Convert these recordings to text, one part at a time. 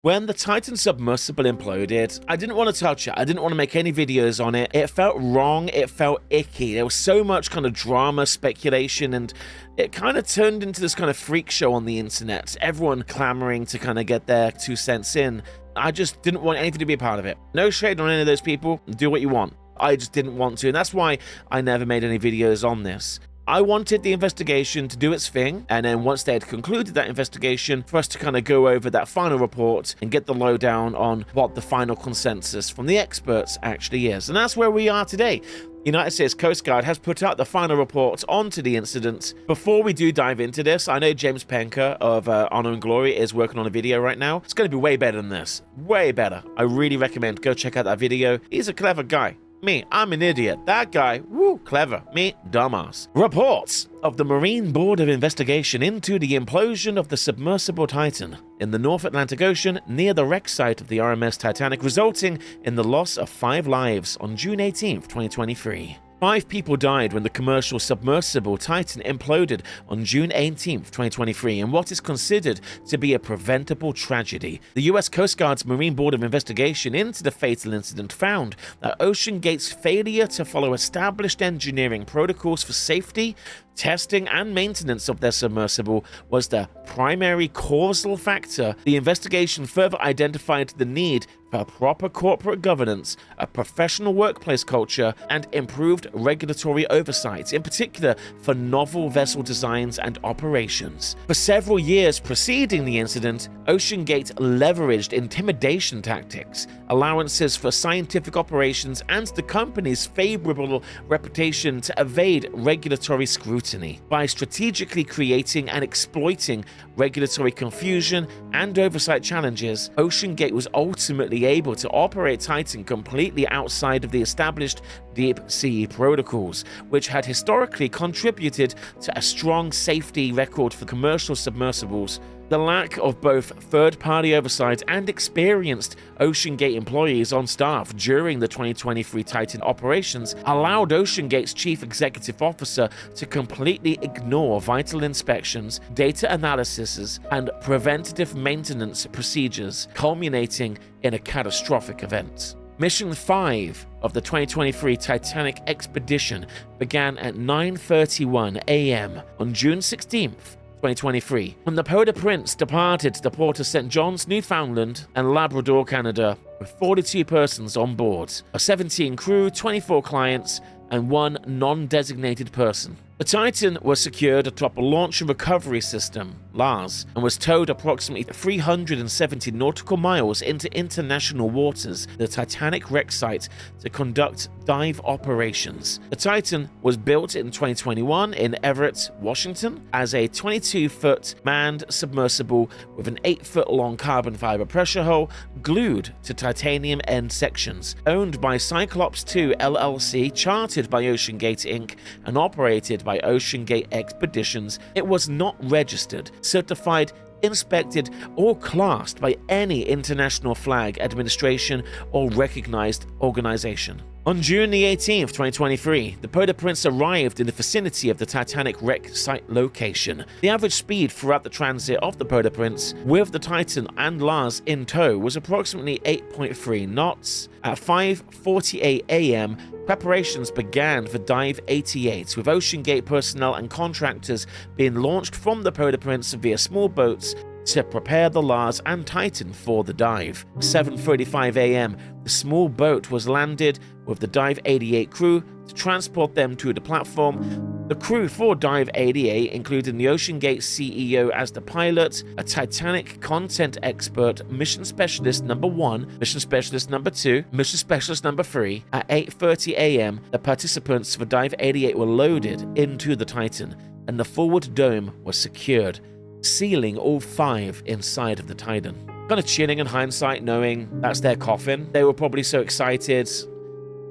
When the Titan Submersible imploded, I didn't want to touch it. I didn't want to make any videos on it. It felt wrong. It felt icky. There was so much kind of drama, speculation, and it kind of turned into this kind of freak show on the internet. Everyone clamoring to kind of get their 2 cents in. I just didn't want anything to be a part of it. No shade on any of those people. Do what you want. I just didn't want to, and that's why I never made any videos on this. I wanted the investigation to do its thing, and then once they had concluded that investigation, for us to kind of go over that final report and get the lowdown on what the final consensus from the experts actually is. And that's where we are today. United States Coast Guard has put out the final report onto the incident. Before we do dive into this, I know James Penker of Honor and Glory is working on a video right now. It's going to be way better than this. Way better. I really recommend go check out that video. He's a clever guy. Me, I'm an idiot. That guy, woo, clever. Me, dumbass. Reports of the Marine Board of Investigation into the implosion of the submersible Titan in the North Atlantic Ocean near the wreck site of the RMS Titanic, resulting in the loss of 5 lives on June 18, 2023. 5 people died when the commercial submersible Titan imploded on June 18, 2023, in what is considered to be a preventable tragedy. The U.S. Coast Guard's Marine Board of Investigation into the fatal incident found that Oceangate's failure to follow established engineering protocols for safety, testing, and maintenance of their submersible was the primary causal factor. The investigation further identified the need for proper corporate governance, a professional workplace culture, and improved regulatory oversight, in particular for novel vessel designs and operations. For several years preceding the incident, Oceangate leveraged intimidation tactics, allowances for scientific operations, and the company's favorable reputation to evade regulatory scrutiny. By strategically creating and exploiting regulatory confusion and oversight challenges, Oceangate was ultimately able to operate Titan completely outside of the established deep sea protocols, which had historically contributed to a strong safety record for commercial submersibles. The lack of both third-party oversight and experienced Oceangate employees on staff during the 2023 Titan operations allowed Oceangate's chief executive officer to completely ignore vital inspections, data analyses, and preventative maintenance procedures, culminating in a catastrophic event. Mission 5 of the 2023 Titanic expedition began at 9:31 a.m. on June 16th, 2023, when the Port-au-Prince departed the port of St. John's, Newfoundland and Labrador, Canada, with 42 persons on board, a 17 crew, 24 clients, and 1 non-designated person. The Titan was secured atop a launch and recovery system, LARS, and was towed approximately 370 nautical miles into international waters, the Titanic wreck site, to conduct dive operations. The Titan was built in 2021 in Everett, Washington, as a 22-foot manned submersible with an 8-foot-long carbon fiber pressure hull glued to titanium end sections. Owned by Cyclops 2 LLC, chartered by Oceangate Inc., and operated by Oceangate Expeditions, it was not registered, certified, inspected, or classed by any international flag administration or recognized organization. On June the 18th, 2023, the Port-au-Prince arrived in the vicinity of the Titanic wreck site location. The average speed throughout the transit of the Port-au-Prince, with the Titan and LARS in tow, was approximately 8.3 knots. At 5:48 a.m., preparations began for Dive 88, with Oceangate personnel and contractors being launched from the Port-au-Prince via small boats to prepare the LARS and Titan for the dive. 7:35 a.m., the small boat was landed with the Dive 88 crew to transport them to the platform. The crew for Dive 88 included the Oceangate CEO as the pilot, a Titanic content expert, Mission Specialist Number 1, Mission Specialist Number 2, Mission Specialist Number 3. At 8:30 a.m., the participants for Dive 88 were loaded into the Titan, and the forward dome was secured, sealing all 5 inside of the Titan. Kind of chilling in hindsight, knowing that's their coffin. They were probably so excited,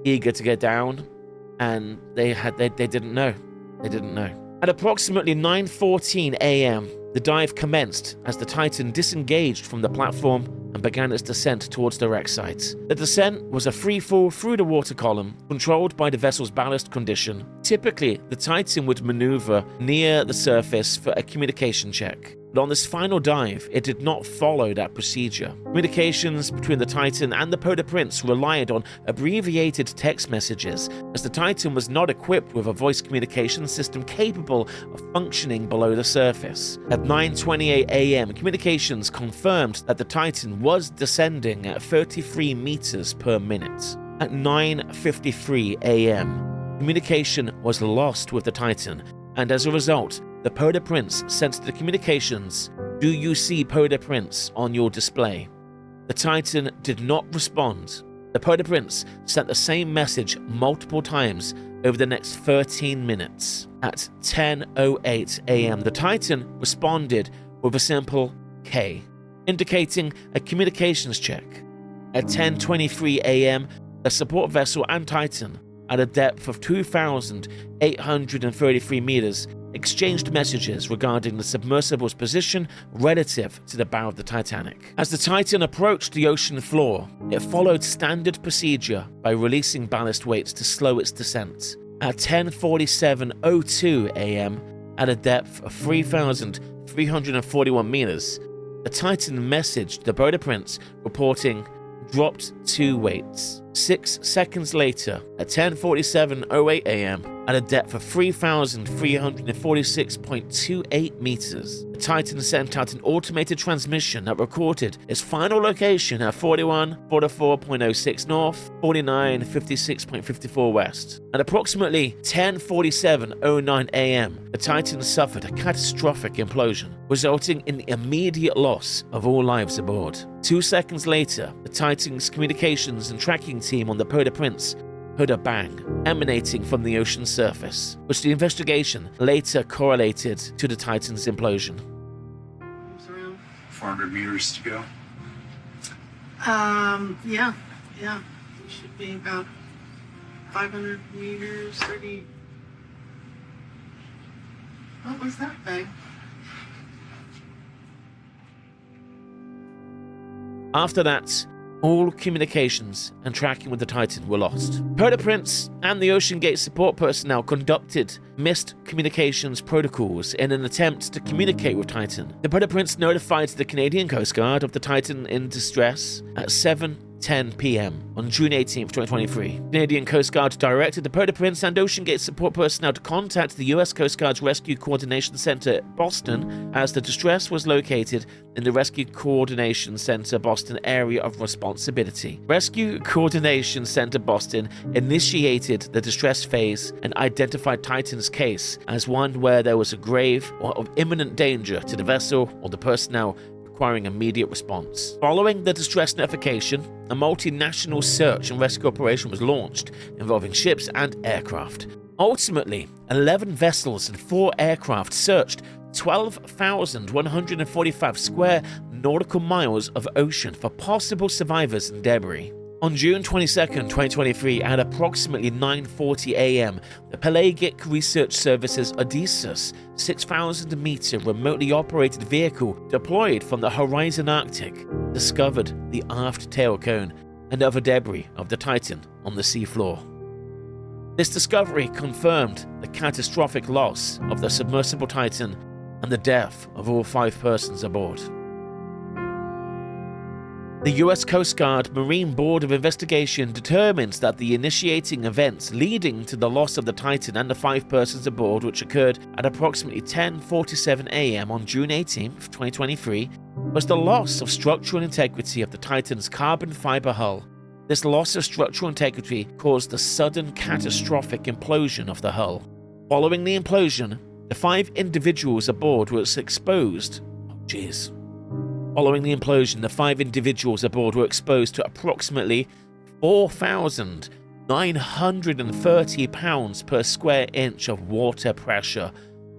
eager to get down, and they didn't know. They didn't know. At approximately 9:14 a.m., the dive commenced as the Titan disengaged from the platform and began its descent towards the wreck site. The descent was a free fall through the water column, controlled by the vessel's ballast condition. Typically, the Titan would maneuver near the surface for a communication check. But on this final dive, it did not follow that procedure. Communications between the Titan and the Polar Prince relied on abbreviated text messages, as the Titan was not equipped with a voice communication system capable of functioning below the surface. At 9:28 a.m., communications confirmed that the Titan was descending at 33 meters per minute. At 9:53 a.m., communication was lost with the Titan, and as a result, the Polar Prince sent the communications, "Do you see Polar Prince on your display?" The Titan did not respond. The Polar Prince sent the same message multiple times over the next 13 minutes. At 10:08 a.m., the Titan responded with a simple K, indicating a communications check. At 10:23 a.m., the support vessel and Titan, at a depth of 2,833 meters, exchanged messages regarding the submersible's position relative to the bow of the Titanic. As the Titan approached the ocean floor, it followed standard procedure by releasing ballast weights to slow its descent. At 10:47:02 a.m., at a depth of 3,341 meters, the Titan messaged the Polar Prince, reporting dropped 2 weights. 6 seconds later, at 10:47:08 a.m., at a depth of 3,346.28 meters, the Titan sent out an automated transmission that recorded its final location at 4144.06 north, 4956.54 west. At approximately 10:47:09 a.m., the Titan suffered a catastrophic implosion, resulting in the immediate loss of all lives aboard. 2 seconds later, the Titan's communications and tracking team on the Polar Prince heard a bang emanating from the ocean surface, which the investigation later correlated to the Titan's implosion. It's around 400 meters to go. Yeah. It should be about 500 meters, 30. What was that thing? After that, all communications and tracking with the Titan were lost. Polar Prince and the Oceangate support personnel conducted missed communications protocols in an attempt to communicate with Titan. The Polar Prince notified the Canadian Coast Guard of the Titan in distress at 7:10 p.m. on June 18, 2023. Canadian Coast Guard directed the Polar Prince and Oceangate support personnel to contact the U.S. Coast Guard's Rescue Coordination Center at Boston, as the distress was located in the Rescue Coordination Center Boston area of responsibility. Rescue Coordination Center Boston initiated the distress phase and identified Titan's case as one where there was a grave or of imminent danger to the vessel or the personnel, requiring immediate response. Following the distress notification, a multinational search and rescue operation was launched involving ships and aircraft. Ultimately, 11 vessels and 4 aircraft searched 12,145 square nautical miles of ocean for possible survivors and debris. On June 22, 2023, at approximately 9:40 a.m., the Pelagic Research Service's Odysseus 6,000-meter remotely operated vehicle deployed from the Horizon Arctic discovered the aft tail cone and other debris of the Titan on the seafloor. This discovery confirmed the catastrophic loss of the submersible Titan and the death of all 5 persons aboard. The U.S. Coast Guard Marine Board of Investigation determined that the initiating events leading to the loss of the Titan and the 5 persons aboard, which occurred at approximately 10:47 a.m. on June 18, 2023, was the loss of structural integrity of the Titan's carbon fiber hull. This loss of structural integrity caused the sudden catastrophic implosion of the hull. Following the implosion, the 5 individuals aboard were exposed. Following the implosion, the 5 individuals aboard were exposed to approximately 4,930 pounds per square inch of water pressure,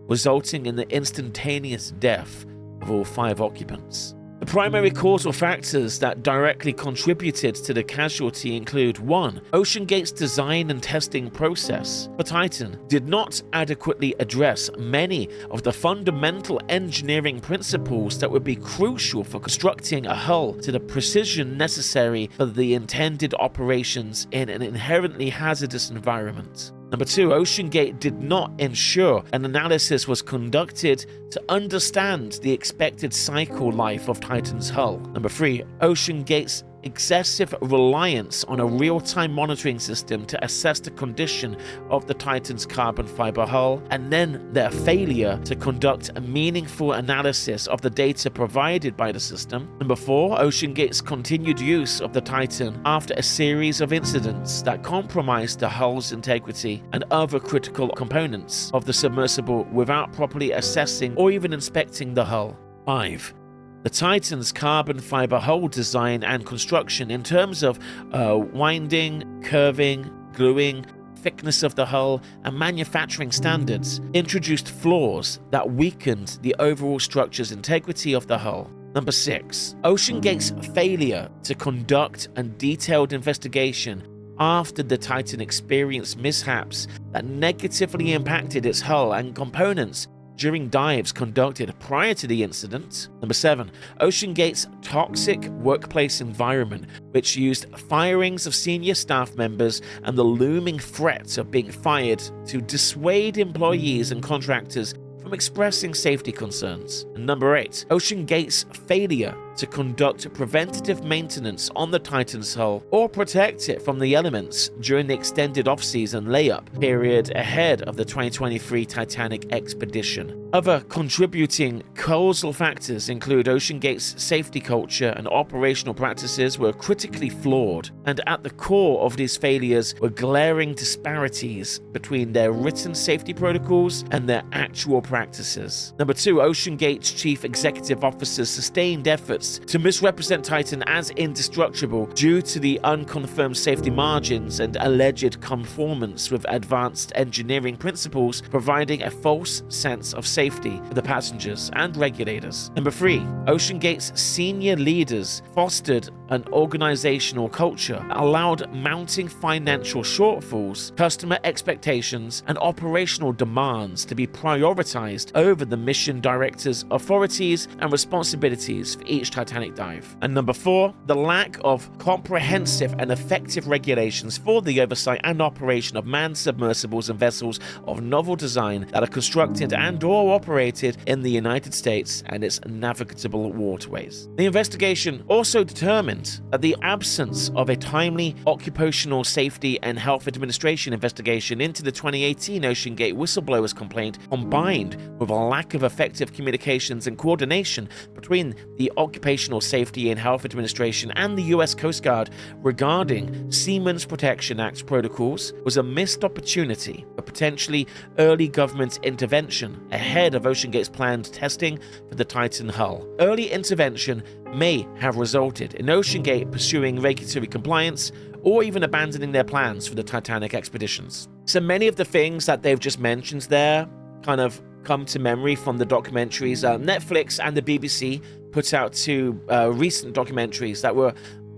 resulting in the instantaneous death of all 5 occupants. The primary causal factors that directly contributed to the casualty include 1. Oceangate's design and testing process for Titan did not adequately address many of the fundamental engineering principles that would be crucial for constructing a hull to the precision necessary for the intended operations in an inherently hazardous environment. Number 2, Oceangate did not ensure an analysis was conducted to understand the expected cycle life of Titan's hull. Number 3, Oceangate's excessive reliance on a real-time monitoring system to assess the condition of the Titan's carbon fiber hull, and then their failure to conduct a meaningful analysis of the data provided by the system. Number 4, Oceangate's continued use of the Titan after a series of incidents that compromised the hull's integrity and other critical components of the submersible without properly assessing or even inspecting the hull. 5. The Titan's carbon fiber hull design and construction in terms of winding, curving, gluing, thickness of the hull, and manufacturing standards introduced flaws that weakened the overall structure's integrity of the hull. Number 6. Oceangate's failure to conduct a detailed investigation after the Titan experienced mishaps that negatively impacted its hull and components during dives conducted prior to the incident. Number 7. Oceangate's toxic workplace environment, which used firings of senior staff members and the looming threat of being fired to dissuade employees and contractors from expressing safety concerns. And number 8. Oceangate's failure to conduct preventative maintenance on the Titan's hull or protect it from the elements during the extended off-season layup period ahead of the 2023 Titanic expedition. Other contributing causal factors include Oceangate's safety culture and operational practices were critically flawed, and at the core of these failures were glaring disparities between their written safety protocols and their actual practices. Number 2, Oceangate's chief executive officer's sustained efforts to misrepresent Titan as indestructible due to the unconfirmed safety margins and alleged conformance with advanced engineering principles, providing a false sense of safety for the passengers and regulators. Number 3, Oceangate's senior leaders fostered an organizational culture that allowed mounting financial shortfalls, customer expectations, and operational demands to be prioritized over the mission director's authorities and responsibilities for each Titanic dive. And number 4, the lack of comprehensive and effective regulations for the oversight and operation of manned submersibles and vessels of novel design that are constructed and/or operated in the United States and its navigable waterways. The investigation also determined that the absence of a timely occupational safety and health administration investigation into the 2018 Oceangate whistleblowers complaint, combined with a lack of effective communications and coordination between the Occupational Safety and Health Administration and the U.S. Coast Guard regarding Seamen's Protection Act protocols, was a missed opportunity for potentially early government intervention ahead of Oceangate's planned testing for the Titan hull. Early intervention may have resulted in Oceangate pursuing regulatory compliance or even abandoning their plans for the Titanic expeditions. So many of the things that they've just mentioned there kind of come to memory from the documentaries. Netflix and the BBC put out two recent documentaries that were,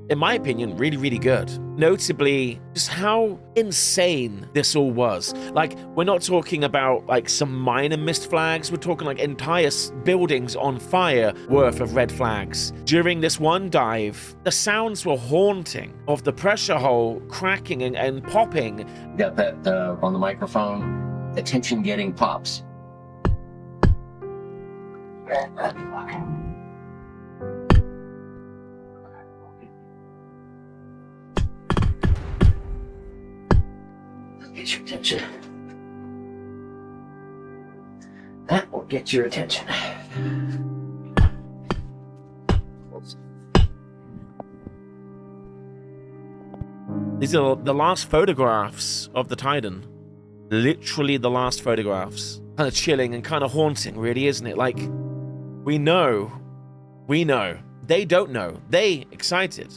in my opinion, really, really good. Notably, just how insane this all was. Like, we're not talking about like some minor missed flags, we're talking like entire buildings on fire worth of red flags. During this one dive, the sounds were haunting of the pressure hull cracking and popping. Got that on the microphone, attention getting pops. Get your attention. That will get your attention. These are the last photographs of the Titan. Literally the last photographs. Kind of chilling and kind of haunting, really, isn't it? Like, we know. They don't know. They excited.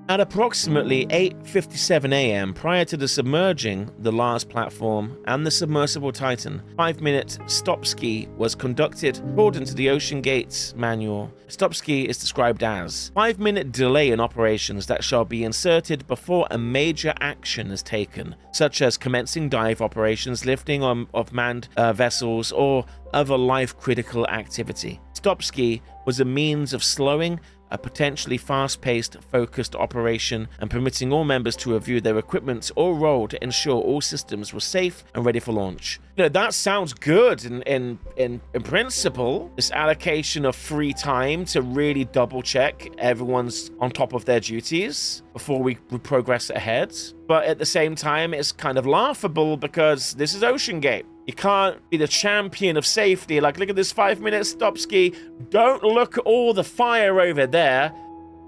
At approximately 8:57 a.m., prior to the submerging the last platform and the submersible Titan, 5-minute stop ski was conducted according to the Oceangate's manual. Stop ski is described as 5-minute delay in operations that shall be inserted before a major action is taken, such as commencing dive operations, lifting of manned vessels, or other life-critical activity. Stop ski was a means of slowing a potentially fast-paced, focused operation, and permitting all members to review their equipment or role to ensure all systems were safe and ready for launch. You know, that sounds good in principle. This allocation of free time to really double-check everyone's on top of their duties before we progress ahead. But at the same time, it's kind of laughable because this is Oceangate. You can't be the champion of safety. Like, look at this 5-minute stop ski. Don't look at all the fire over there.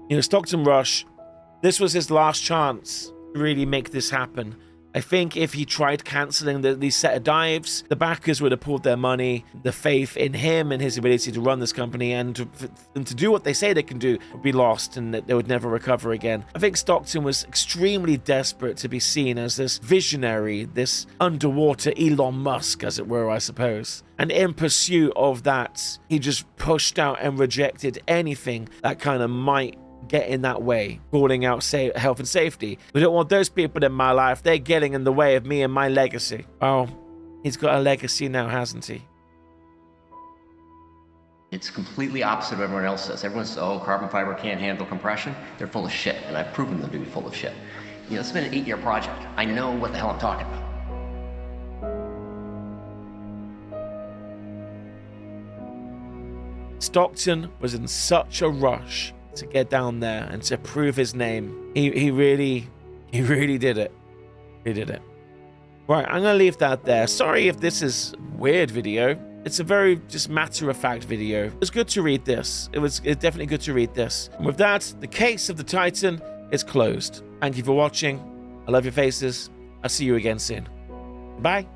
You know, Stockton Rush, this was his last chance to really make this happen. I think if he tried cancelling these set of dives, the backers would have pulled their money. The faith in him and his ability to run this company and to do what they say they can do would be lost, and that they would never recover again. I think Stockton was extremely desperate to be seen as this visionary, this underwater Elon Musk, as it were, I suppose. And in pursuit of that, he just pushed out and rejected anything that kind of might get in that way, calling out health and safety. We don't want those people in my life. They're getting in the way of me and my legacy. Oh, he's got a legacy now, hasn't he? It's completely opposite of what everyone else says. Everyone says, oh, carbon fiber can't handle compression. They're full of shit, and I've proven them to be full of shit. You know, it's been an 8-year project. I know what the hell I'm talking about. Stockton was in such a rush to get down there and to prove his name. He really did it. He did it. Right, I'm gonna leave that there. Sorry if this is a weird video. It's a very just matter-of-fact video. It was good to read this. It's definitely good to read this. And with that, the case of the Titan is closed. Thank you for watching. I love your faces. I'll see you again soon. Bye.